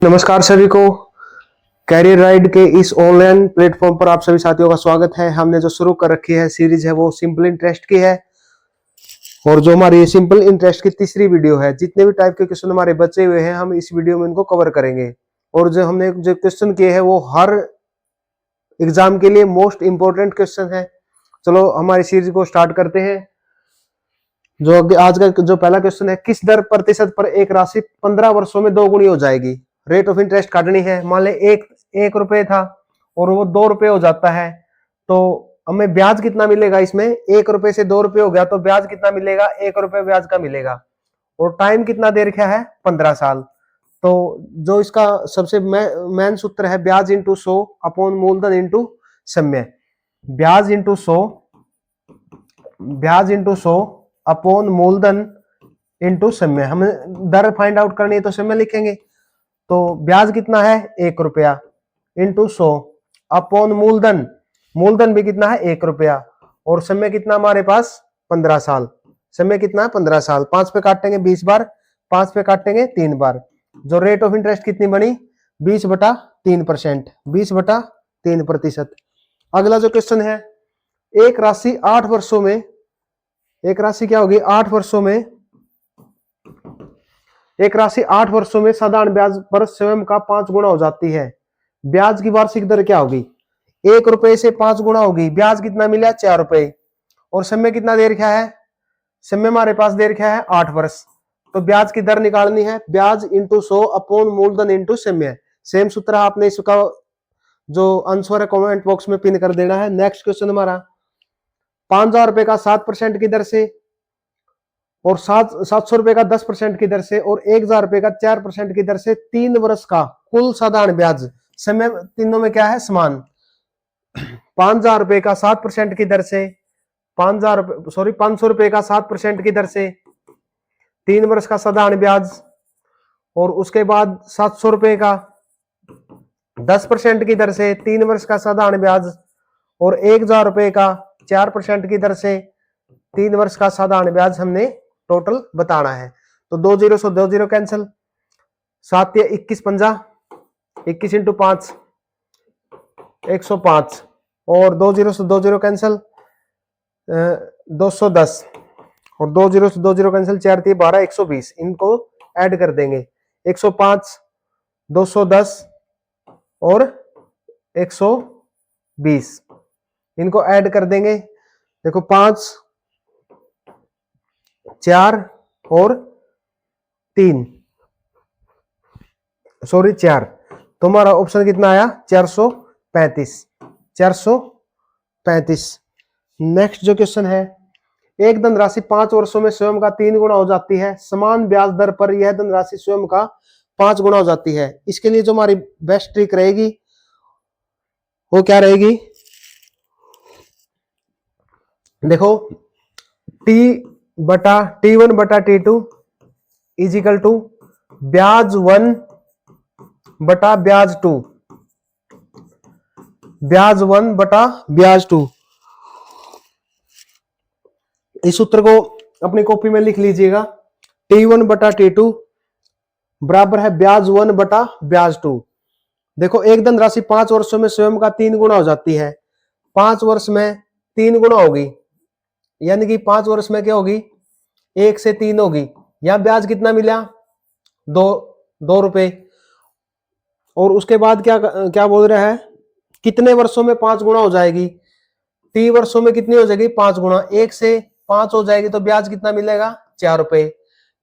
नमस्कार सभी को। कैरियर राइड के इस ऑनलाइन प्लेटफॉर्म पर आप सभी साथियों का स्वागत है। हमने जो शुरू कर रखी है सीरीज है वो सिंपल इंटरेस्ट की है और जो हमारी सिंपल इंटरेस्ट की तीसरी वीडियो है। जितने भी टाइप के क्वेश्चन हमारे बचे हुए हैं हम इस वीडियो में इनको कवर करेंगे और जो हमने जो क्वेश्चन किए हैं वो हर एग्जाम के लिए मोस्ट इंपोर्टेंट क्वेश्चन है। चलो हमारी सीरीज को स्टार्ट करते हैं। जो आज का जो पहला क्वेश्चन है, किस दर प्रतिशत पर एक राशि 15 वर्षों में 2 गुनी हो जाएगी। रेट ऑफ इंटरेस्ट काटनी है। मान ले एक रुपए था और वो 2 रुपए हो जाता है तो हमें ब्याज कितना मिलेगा। इसमें 1 रुपए से 2 रुपए हो गया तो ब्याज कितना मिलेगा, 1 रुपए ब्याज का मिलेगा। और टाइम कितना दे रखा है, 15 साल। तो जो इसका सबसे मेन सूत्र है ब्याज इंटू 100 अपॉन मूलधन इंटू समय। ब्याज इंटू 100 अपॉन मूलधन इंटू समय। हमें दर फाइंड आउट करनी है तो समय लिखेंगे। तो ब्याज कितना है, 1 रुपया इंटू 100 अपॉन मूलधन। मूलधन भी कितना है, 1 रुपया। और समय कितना हमारे पास, 15 साल। समय कितना है, 15 साल। 5 पे काटेंगे 20 बार, 5 पे काटेंगे 3 बार। जो रेट ऑफ इंटरेस्ट कितनी बनी, 20/3%। 20/3%। अगला जो क्वेश्चन है, एक राशि 8 वर्षों में, एक राशि क्या होगी 8 वर्षों में, एक राशि 8 वर्षों में साधारण ब्याज पर स्वयं का 5 गुना हो जाती है। ब्याज की वार्षिक दर क्या होगी, 1 रुपए से 5 गुना होगी। ब्याज कितना मिला, 4 रुपए। और समय कितना दे रखा है, समय हमारे पास दे रखा है 8 वर्ष। तो ब्याज की दर निकालनी है, ब्याज इंटू 100 अपॉन मूलधन इंटू समय। सेम सूत्र आपने इसका जो आंसर है कमेंट बॉक्स में पिन कर देना है। नेक्स्ट क्वेश्चन हमारा, 5,000 रुपए का 7% की दर से और 700 रुपए का 10% की दर से और 1,000 रुपए का 4% की दर से 3 वर्ष का कुल साधारण ब्याज। समय तीनों में क्या है, समान। 5,000 रुपए का 7% की दर से, 500 रुपए का 7% की दर से 3 वर्ष का साधारण ब्याज, और उसके बाद 700 रुपए का 10% की दर से 3 वर्ष का साधारण ब्याज, और 1,000 रुपए का 4% की दर से 3 वर्ष का साधारण ब्याज हमने टोटल बताना है। तो 2 0 से 2 0 कैंसिल, 7 या 21 50, 21 इंटू 5 105, और 2 0 से 2 0 कैंसिल, 210, और 2 0 से 2 0 कैंसिल, 4 3 12 120। इनको ऐड कर देंगे, 105, 210 और 120 इनको ऐड कर देंगे। देखो 5 4 और 3, सॉरी 4, तो हमारा ऑप्शन कितना आया, 435। 435। नेक्स्ट जो क्वेश्चन है, एक धनराशि 5 वर्षों में स्वयं का 3 गुना हो जाती है। समान ब्याज दर पर यह धनराशि स्वयं का 5 गुना हो जाती है। इसके लिए जो हमारी बेस्ट ट्रिक रहेगी वो क्या रहेगी, देखो T1/T2 इज इक्वल टू ब्याज 1/ब्याज 2। ब्याज 1/ब्याज 2। इस सूत्र को अपनी कॉपी में लिख लीजिएगा। T1/T2 बराबर है ब्याज 1/ब्याज 2। देखो एक धनराशि 5 वर्षों में स्वयं का 3 गुना हो जाती है। 5 वर्ष में 3 गुना होगी, यानी कि 5 वर्ष में क्या होगी, 1 से 3 होगी। यहां ब्याज कितना मिला, 2 रुपए। और उसके बाद क्या क्या बोल रहा है, कितने वर्षों में 5 गुना हो जाएगी। 3 वर्षों में कितनी हो जाएगी, 5 गुना। 1 से 5 हो जाएगी तो ब्याज कितना मिलेगा, 4 रुपए।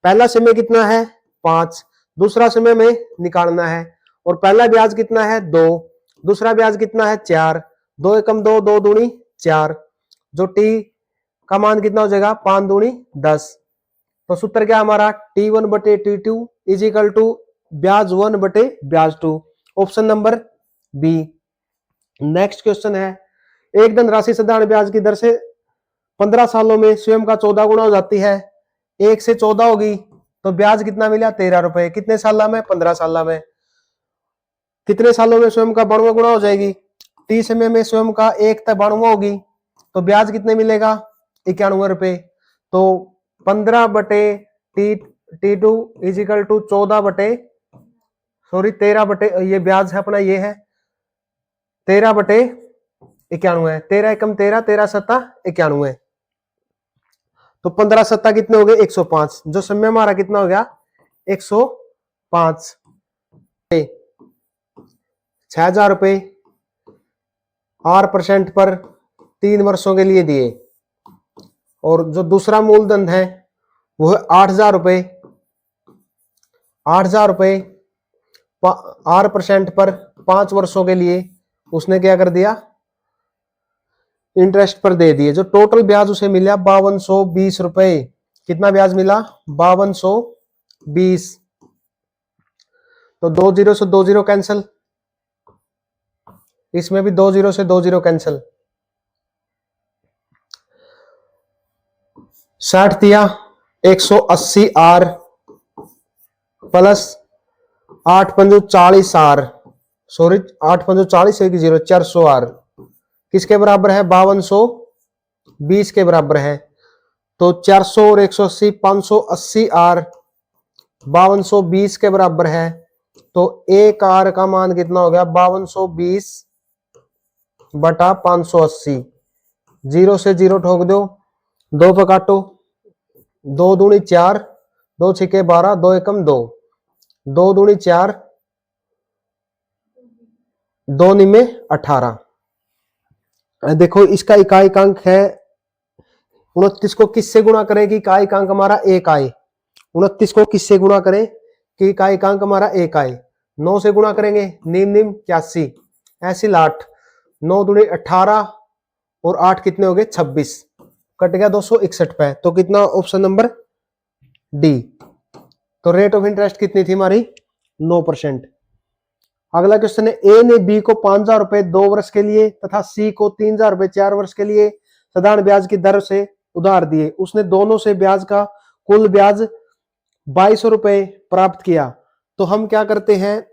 पहला समय कितना है, 5। दूसरा समय में निकालना है, और पहला ब्याज कितना है, 2। दूसरा ब्याज कितना है, 4। 2 एकम 2, 2 दूनी 4। जो टी का मान कितना हो जाएगा, 5 दूनी 10। तो सूत्र क्या हमारा, T1/T2 इज इक्वल टू ब्याज 1/ब्याज 2। Option number B. Next question है, एक धनराशि साधारण ब्याज की दर से 15 सालों में स्वयं का 14 गुना हो जाती है। 1 से 14 होगी तो ब्याज कितना मिला, 13 रुपए। कितने साल में, 15 साल में। कितने सालों में स्वयं का 92 गुना हो जाएगी। 30 समय में स्वयं का 1 तक 92 होगी तो ब्याज कितने मिलेगा, 91 रुपए। तो 15/T2 is equal to 14/92। Sorry 13 बटे, ये ब्याज है अपना, ये है 13/91, 13 एकम 13, 13 सत्ता 91, तो 15 सत्ता कितने हो गए 105, जो समय हमारा कितना हो गया 105, 6,000 रुपए 8% पर 3 वर्षों के लिए दिए, और जो दूसरा मूलधन है वो है 8,000 रुपए, 8,000 रुपए 8% पर 5 वर्षों के लिए उसने क्या कर दिया, इंटरेस्ट पर दे दिए। जो टोटल ब्याज उसे मिला 5220 रुपए। कितना ब्याज मिला 5220, तो 2 जीरो से 2 जीरो कैंसिल, इसमें भी 2 जीरो से 2 जीरो कैंसिल, 60 दिया 180 आर प्लस 8 पंजू 40 आर, सॉरी 8 पंजू 40 1 जीरो 400 आर किसके बराबर है 5220 के बराबर है, तो 400 और 180 580 आर 5220 के बराबर है, तो एक आर का मान कितना हो गया 5220 बटा 580, जीरो से जीरो ठोक दो, 2 पे काटो, 2 दूनी 4, 2 छिके 12, 2 एकम 2, 2 दूनी 4, 2 निमे 18। देखो इसका इकाई-अंक है 29 को किससे गुणा करें कि इकाई-अंक हमारा 1 आए, 29 को किससे गुणा करें कि इकाई-अंक हमारा 1 आए, 9 से गुणा करेंगे, निम निम 81, ऐसी 8, 9 दूनी 18 और 8 कितने हो गए 26, कट गया 261 पे, तो कितना ऑप्शन नंबर डी। तो रेट ऑफ इंटरेस्ट कितनी थी हमारी 9%। अगला क्वेश्चन है, ए ने बी को 5,000 रुपए 2 वर्ष के लिए तथा सी को 3,000 रुपए 4 वर्ष के लिए साधारण ब्याज की दर से उधार दिए, उसने दोनों से ब्याज का कुल ब्याज 2200 रुपए प्राप्त किया। तो हम क्या करते हैं,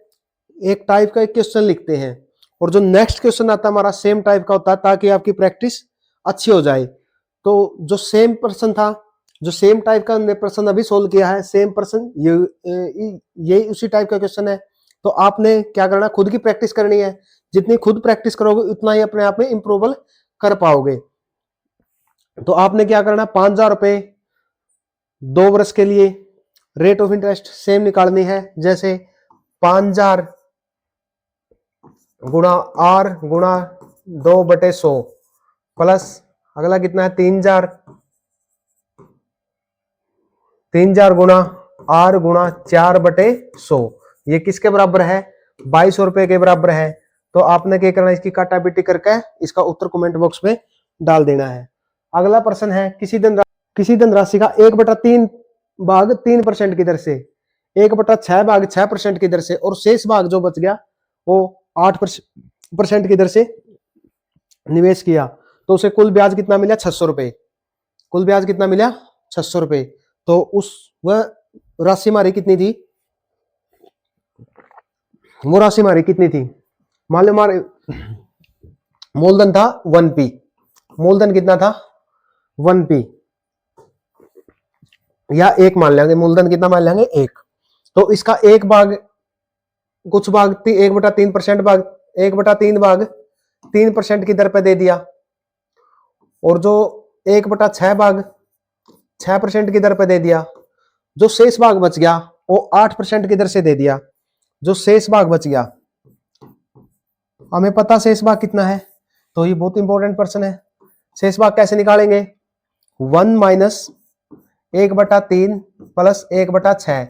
एक टाइप का एक क्वेश्चन लिखते हैं और जो नेक्स्ट क्वेश्चन आता है हमारा सेम टाइप का होता है, ताकि आपकी प्रैक्टिस अच्छी हो जाए। तो जो सेम पर्सन था, जो सेम टाइप का प्रश्न अभी सोल्व किया है, सेम पर्सन ये उसी टाइप का क्वेश्चन है। तो आपने क्या करना, खुद की प्रैक्टिस करनी है, जितनी खुद प्रैक्टिस करोगे उतना ही अपने आप में इंप्रूवल कर पाओगे। तो आपने क्या करना, 5,000 रुपए 2 वर्ष के लिए, रेट ऑफ इंटरेस्ट सेम निकालनी है, जैसे 5,000 गुणा आर गुणा 2/100 प्लस अगला कितना है 3,000 गुणा आर गुणा 4/100, ये किसके बराबर है 2200 रुपए के बराबर है। तो आपने क्या करना, इसकी काटापीटी करके इसका उत्तर कमेंट बॉक्स में डाल देना है। अगला प्रश्न है, किसी धनराशि का 1/3 भाग 3% की दर से, 1/6 भाग 6% की दर से और शेष भाग जो बच गया वो 8% की दर से निवेश किया, तो उसे कुल ब्याज कितना मिला 600 रुपए। कुल ब्याज कितना मिला 600 रुपए। तो उस वह राशि हमारी कितनी थी, वो राशि हमारी कितनी थी, मान लो हमारे मूलधन था 1p, मूलधन कितना था 1p या 1 मान लेंगे, मूलधन कितना मान लेंगे 1। तो इसका एक भाग, कुछ भाग 1/3% भाग 1/3 भाग 3% की दर पे दे दिया, और जो 1/6 भाग 6% की दर पे दे दिया, जो शेष भाग बच गया वो 8% की दर से दे दिया। जो शेष भाग बच गया, हमें पता शेष भाग कितना है, तो ये बहुत इंपॉर्टेंट प्रश्न है। शेष भाग कैसे निकालेंगे, 1 माइनस 1/3 प्लस 1/6,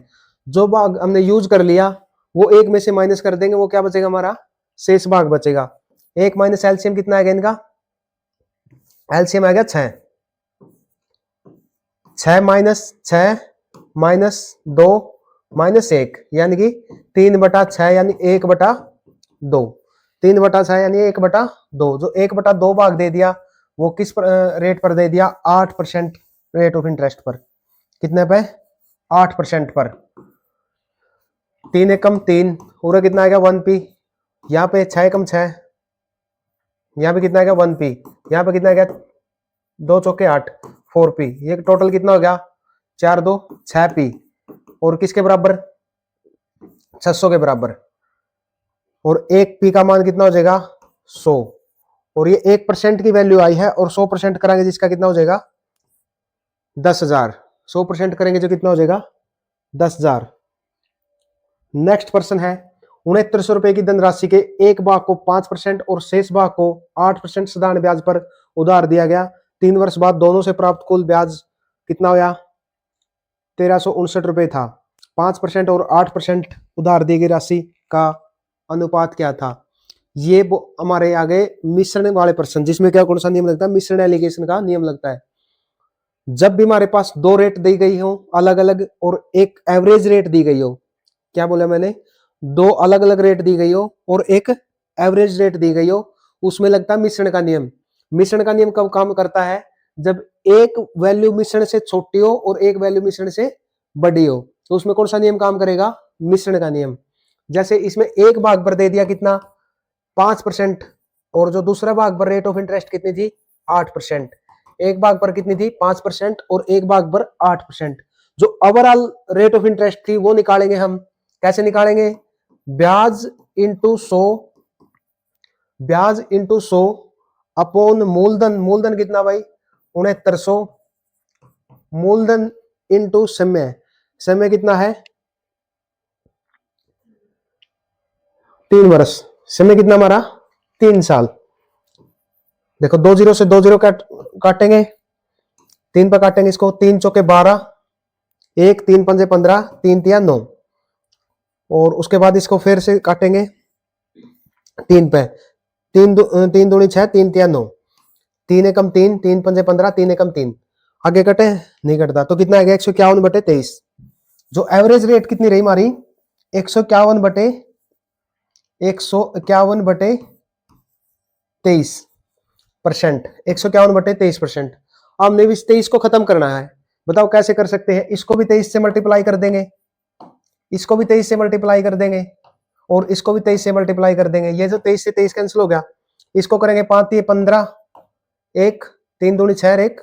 जो भाग हमने यूज कर लिया वो 1 में से माइनस कर देंगे, वो क्या बचेगा हमारा शेष भाग बचेगा। 1 माइनस एलसीएम कितना आएगा इनका, एलसीएम आएगा 6, 6 माइनस 6 माइनस 2 माइनस 1 यानी कि 3/6 यानी 1/2, 3/6 यानी 1/2, जो 1/2 भाग दे दिया वो किस रेट पर दे दिया 8% रेट ऑफ इंटरेस्ट पर। कितने पे 8% पर, 3 एकम 3 और कितना आएगा 1p, यहाँ पे 6 एकम 6, यहाँ पे कितना आएगा 1p, यहाँ पे कितना आएगा 2 चौके 8 4p, ये टोटल कितना हो गया 4 2 6p, और किसके बराबर 600 के बराबर, और एक पी का मान कितना हो जाएगा 100, और ये 1% की वैल्यू आई है, और 100% कराएंगे जिसका कितना हो जाएगा 10,000। 100% करेंगे जो कितना हो जाएगा 10,000। नेक्स्ट पर्सन है 6900 रुपए की धनराशि के एक भाग को 5% और शेष भाग को 8% साधारण ब्याज पर उधार दिया गया। 3 वर्ष बाद दोनों से प्राप्त कुल ब्याज कितना हुआ 1359 रुपए था। 5% और 8% उधार दी गई राशि का अनुपात क्या था। ये हमारे आगे मिश्रण वाले प्रश्न, जिसमें क्या कौन सा नियम लगता है, मिश्रण एलिगेशन का नियम लगता है। जब भी हमारे पास दो रेट दी गई हो अलग अलग और एक एवरेज रेट दी गई हो, क्या बोला मैंने, दो अलग अलग रेट दी गई हो और एक एवरेज रेट दी गई हो, उसमें लगता है मिश्रण का नियम। मिश्रण का नियम कब काम करता है, जब एक वैल्यू मिश्रण से छोटी हो और एक वैल्यू मिश्रण से बड़ी हो, तो उसमें कौन सा नियम काम करेगा, मिश्रण का नियम। जैसे इसमें एक भाग पर दे दिया कितना 5%, और जो दूसरा भाग पर रेट ऑफ इंटरेस्ट कितनी थी 8%। एक भाग पर कितनी थी 5% और एक भाग पर 8%। जो ओवरऑल रेट ऑफ इंटरेस्ट थी वो निकालेंगे हम, कैसे निकालेंगे, ब्याज इंटू 100, ब्याज इंटू 100 अपॉन मूलधन, मूलधन कितना भाई 6900, मूलधन इंटू समय, समय कितना है 3 वर्ष, समय कितना हमारा 3 साल। देखो 2 जीरो से 2 जीरो काटेंगे, 3 पर काटेंगे इसको, 3 चौके 12, 1 3 पंजे 15, 3 तिया 9, और उसके बाद इसको फिर से काटेंगे 3 पे, 3 दूनी 6, 3 तिया 9, 3 एकम 3, 3 पंजे 15, 3 एकम 3, आगे कटे नहीं कटता, तो कितना आ गया 151/23। जो एवरेज रेट कितनी रही हमारी 151/23%, 151/23%। अब हमने भी 23 को खत्म करना है, बताओ कैसे कर सकते हैं। इसको भी 23 से मल्टीप्लाई कर देंगे, इसको भी 23 से मल्टीप्लाई कर देंगे, और इसको भी 23 से मल्टीप्लाई कर देंगे। ये जो 23 से 23 कैंसिल हो गया, इसको करेंगे 5 3 15, 1 3 दूनी 6, 1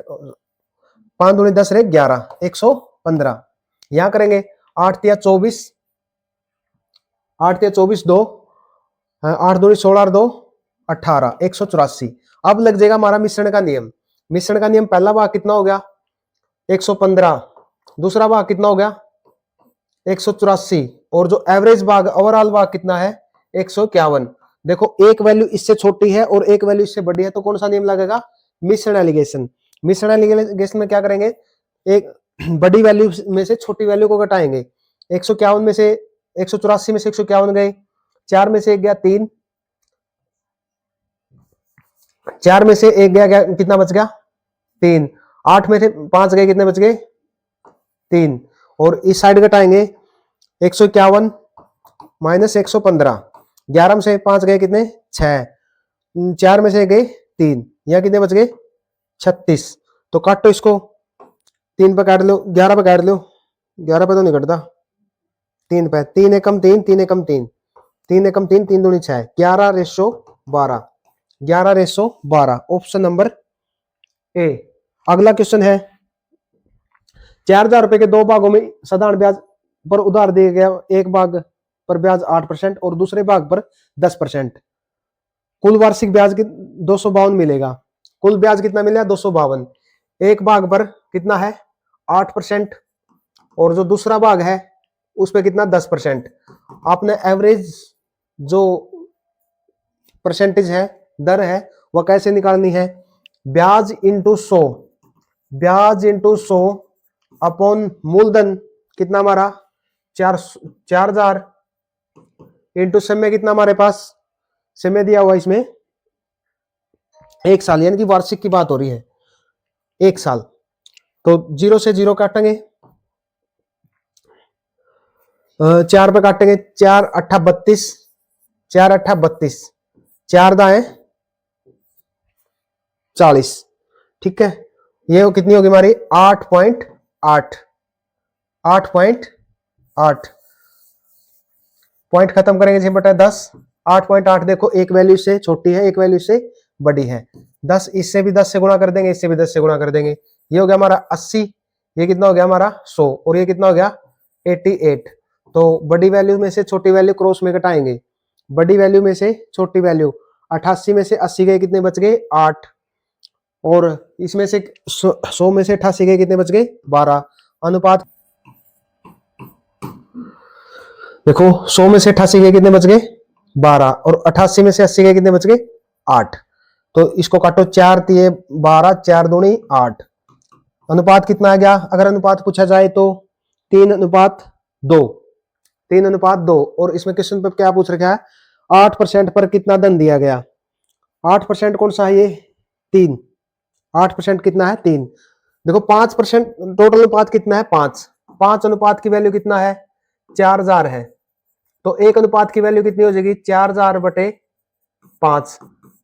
5 दूनी 10, 1 11, 115। यहां करेंगे 8 तिया 24, 8 तिया 24 2, 8 दूनी 16 2 18, 184। अब लग जाएगा हमारा मिश्रण का नियम। मिश्रण का नियम, पहला भाग कितना हो गया 115, दूसरा भाग कितना हो गया 184, और जो एवरेज भाग ओवरऑल भाग कितना है 151। देखो एक वैल्यू इससे छोटी है और एक वैल्यू इससे बड़ी है, तो कौन सा नियम लगेगा, मिश्रण एलिगेशन। मिश्रण एलिगेशन में क्या करेंगे, एक बड़ी वैल्यू में से छोटी वैल्यू को घटाएंगे। 151 में से 184 में से 151 गए, 4 में से 1 गया 3, 4 में से 1 गया कितना बच गया 3, 8 में से 5 गए कितने बच गए 3, और इस साइड घटाएंगे 151 माइनस 115, 11 में से 5 गए कितने 6, 4 में से गए 3, यहाँ कितने बच गए 36। तो काटो इसको, 3 पे काट लो, 11 पे काट लो, 11 पे तो नहीं कटता, 3 पे, 3 एकम 3, 3 एकम 3, 3 एकम 3, 3 दूनी 6, 11:12, 11:12, ऑप्शन नंबर ए। अगला क्वेश्चन है 4,000 रुपए के दो भागों में साधारण ब्याज पर उधार दिया गया, एक भाग पर ब्याज 8% और दूसरे भाग पर 10%। कुल वार्षिक ब्याज 252 मिलेगा। कुल ब्याज कितना मिलेगा 252। एक भाग पर कितना है 8%, और जो दूसरा भाग है उस पर कितना 10%। आपने एवरेज जो परसेंटेज है, दर है, वह कैसे निकालनी है, ब्याज इंटू 100, ब्याज इंटू 100 अपॉन मूलधन कितना हमारा 4,000 इंटू समय कितना हमारे पास, समय दिया हुआ इसमें 1 साल, यानी कि वार्षिक की बात हो रही है 1 साल। तो 0 से 0 काटेंगे, 4 पे काटेंगे, 4 8 32, 4 8 32, 4 दाएं 40, ठीक है। ये कितनी होगी हमारी 8.8, 8.8 पॉइंट खत्म करेंगे 6/10, 8.8। देखो एक वैल्यू से छोटी है, एक वैल्यू से बड़ी है, 10 इससे भी 10 से गुणा कर देंगे, इससे भी 10 से गुणा कर देंगे। ये हो गया हमारा 80, ये कितना हो गया हमारा 100, और ये कितना हो गया 88। तो बड़ी वैल्यू में से छोटी वैल्यू क्रॉस में घटाएंगे। बड़ी वैल्यू में से छोटी वैल्यू 88 में से 80 गए, कितने बच गए 8। और इसमें से 100 में से 88 गए, कितने बच गए 12। अनुपात देखो 100 में से 88 गए, कितने बच गए 12। और 88 में से 80 गए, कितने बच गए 8। तो इसको काटो, 4 तिये 12, 4 दूनी 8। अनुपात कितना आ गया? अगर अनुपात पूछा जाए तो 3:2, 3:2। और इसमें क्वेश्चन पे क्या पूछ रखा है? 8% पर कितना धन दिया गया? 8% कौन सा है ये? 3। 8% कितना है? 3। देखो 5% टोटल अनुपात कितना है? 5। 5 अनुपात की वैल्यू कितना है? 4000 है। तो एक अनुपात की वैल्यू कितनी हो जाएगी? 4000 बटे 5,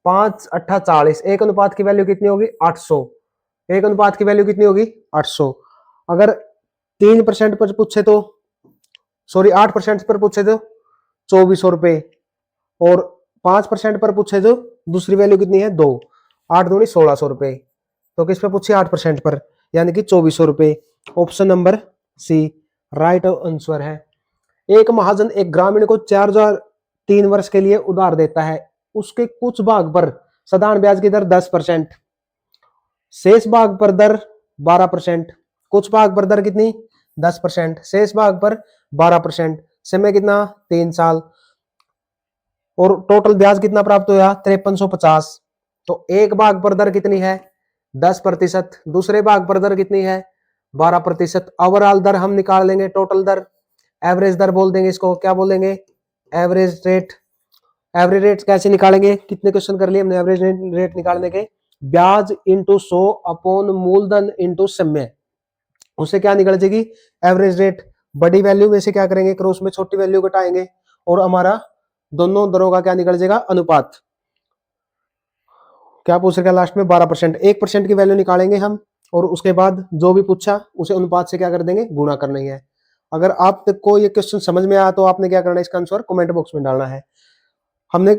5 8 40। एक अनुपात की वैल्यू कितनी होगी? 800। एक अनुपात की वैल्यू कितनी होगी? 800। अगर 3% पर पूछे तो, सॉरी 8% पर पूछे तो 2400 रुपए। और 5% पर पूछे तो दूसरी वैल्यू कितनी है? 2। 8 दूनी 1600 रुपए। तो किस पे पूछे? 8% पर, यानी कि 2400 रुपए। Option number C right answer है। एक महाजन एक ग्रामीण को 4003 वर्ष के लिए उधार देता है। उसके कुछ भाग पर साधारण ब्याज की दर 10%, शेष भाग पर दर 12%। कुछ भाग पर दर कितनी? 10%, शेष भाग पर 12%। समय कितना? 3 साल। और टोटल ब्याज कितना प्राप्त हुआ? 5350। तो एक भाग पर दर कितनी है? 10%। दूसरे भाग पर दर कितनी है? 12%। ओवरऑल दर हम निकाल लेंगे, टोटल दर, एवरेज दर बोल देंगे इसको। क्या बोलेंगे? Average rate. एवरेज रेट कैसे निकालेंगे? कितने क्वेश्चन कर लिए हमने एवरेज रेट निकालने के? ब्याज इंटू 100 अपॉन मूलधन इंटू समय। उससे क्या निकल जाएगी? Average rate. बड़ी वैल्यू में से क्या करेंगे? क्रॉस में छोटी वैल्यू घटाएंगे और हमारा दोनों दरों का क्या निकल जाएगा? अनुपात। क्या पूछ रखा लास्ट में? 12%। 1% की वैल्यू निकालेंगे हम और उसके बाद जो भी पूछा उसे अनुपात से क्या कर देंगे? गुणा करना ही है। अगर आपको ये क्वेश्चन समझ में आया तो आपने क्या करना है? इसका आंसर कमेंट बॉक्स में डालना है। हमने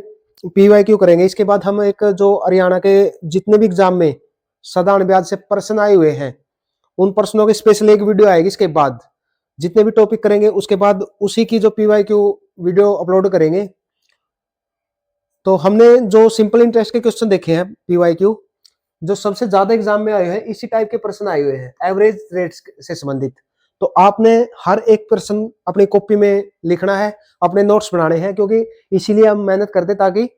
PYQ करेंगे, इसके बाद हम एक जो हरियाणा के जितने भी एग्जाम में साधारण ब्याज से प्रश्न आए हुए हैं उन प्रश्नों की स्पेशल एक वीडियो आएगी। इसके बाद जितने भी टॉपिक करेंगे उसके बाद उसी की जो PYQ वीडियो अपलोड करेंगे। तो हमने जो सिंपल इंटरेस्ट के क्वेश्चन देखे हैं PYQ, जो सबसे ज्यादा एग्जाम में आए हैं इसी टाइप के प्रश्न आए हुए हैं एवरेज रेट्स से संबंधित। तो आपने हर एक प्रश्न अपनी कॉपी में लिखना है, अपने नोट्स बनाने हैं, क्योंकि इसीलिए हम मेहनत करते ताकि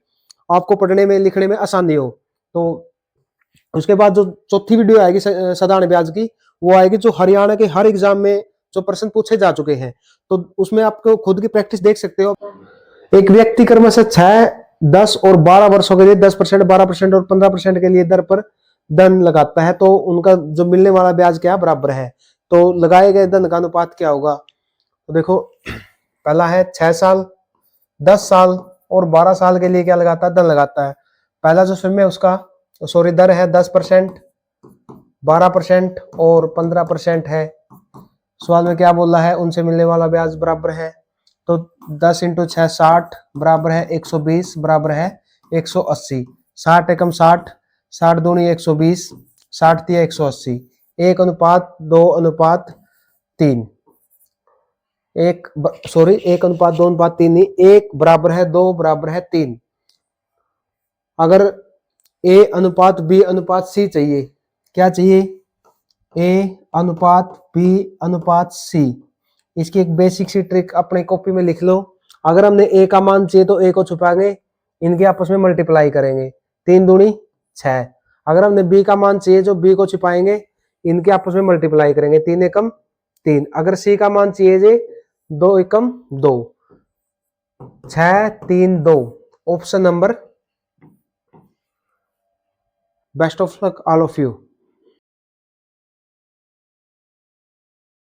आपको पढ़ने में लिखने में आसानी हो। तो उसके बाद जो चौथी वीडियो आएगी साधारण ब्याज की, वो आएगी जो हरियाणा के हर एग्जाम में जो प्रश्न पूछे जा चुके हैं। तो उसमें आपको खुद की प्रैक्टिस देख सकते हो। एक व्यक्ति क्रमशः 6, 10 और 12 वर्षों के लिए 10%, 12% और 15% के लिए दर पर धन लगाता है, तो उनका जो मिलने वाला ब्याज क्या बराबर है? तो लगाए गए धन का अनुपात क्या होगा? तो देखो पहला है 6 साल, 10 साल और 12 साल के लिए क्या लगाता है? धन लगाता है। पहला जो समय उसका सॉरी दर है 10%, 12% और 15% है। सवाल में क्या बोल रहा है? उनसे मिलने वाला ब्याज बराबर है। तो 10 इंटू 6 60 बराबर है 120 बराबर है 180। 60 एकम 60, 60 दूनी 120, 60 तिया 180। 1:2:3। 1:2:3 नहीं, 1 बराबर है 2 बराबर है 3। अगर A अनुपात B अनुपात C चाहिए, क्या चाहिए? A अनुपात B अनुपात C। इसकी एक बेसिक सी ट्रिक अपने कॉपी में लिख लो। अगर हमने A का मान चाहिए तो A को छुपाएंगे, इनके आपस में मल्टीप्लाई करेंगे, 3 दूनी 6। अगर हमने B का मान चाहिए जो B को छुपाएंगे, इनके आपस में मल्टीप्लाई करेंगे, 3 एकम 3। अगर C का मान चाहिए जे 2 एकम 2, 6 3 2। Option number. Best of luck all of you.